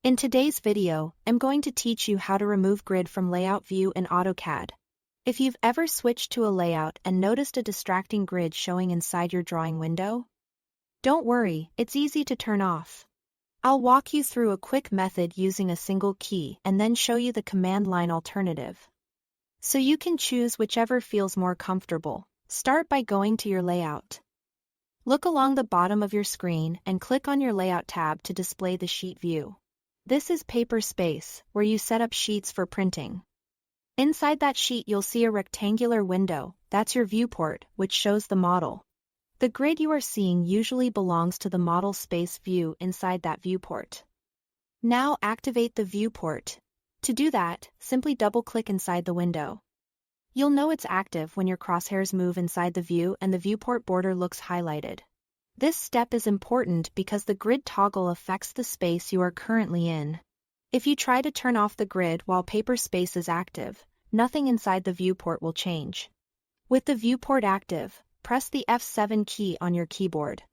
In today's video, I'm going to teach you how to remove grid from layout view in AutoCAD. If you've ever switched to a layout and noticed a distracting grid showing inside your drawing window, don't worry, it's easy to turn off. I'll walk you through a quick method using a single key and then show you the command line alternative. So you can choose whichever feels more comfortable. Start by going to your layout. Look along the bottom of your screen and click on your Layout tab to display the sheet view. This is paper space, where you set up sheets for printing. Inside that sheet you'll see a rectangular window, that's your viewport, which shows the model. The grid you are seeing usually belongs to the model space view inside that viewport. Now activate the viewport. To do that, simply double-click inside the window. You'll know it's active when your crosshairs move inside the view and the viewport border looks highlighted. This step is important because the grid toggle affects the space you are currently in. If you try to turn off the grid while paper space is active, nothing inside the viewport will change. With the viewport active, press the F7 key on your keyboard.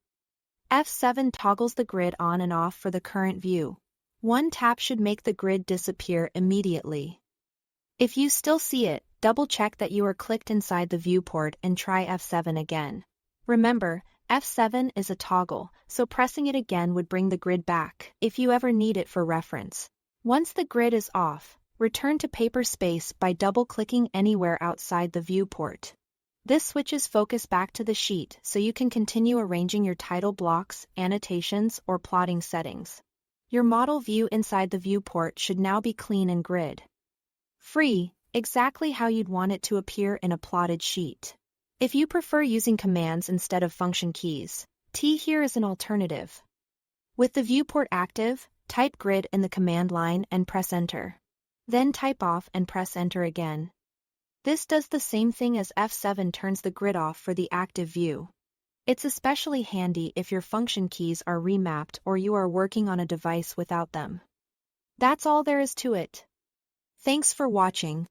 F7 toggles the grid on and off for the current view. One tap should make the grid disappear immediately. If you still see it, double-check that you are clicked inside the viewport and try F7 again. Remember, F7 is a toggle, so pressing it again would bring the grid back, if you ever need it for reference. Once the grid is off, return to paper space by double-clicking anywhere outside the viewport. This switches focus back to the sheet so you can continue arranging your title blocks, annotations, or plotting settings. Your model view inside the viewport should now be clean and grid-free, exactly how you'd want it to appear in a plotted sheet. If you prefer using commands instead of function keys, T here is an alternative. With the viewport active, type grid in the command line and press enter. Then type off and press enter again. This does the same thing as F7 turns the grid off for the active view. It's especially handy if your function keys are remapped or you are working on a device without them. That's all there is to it. Thanks for watching.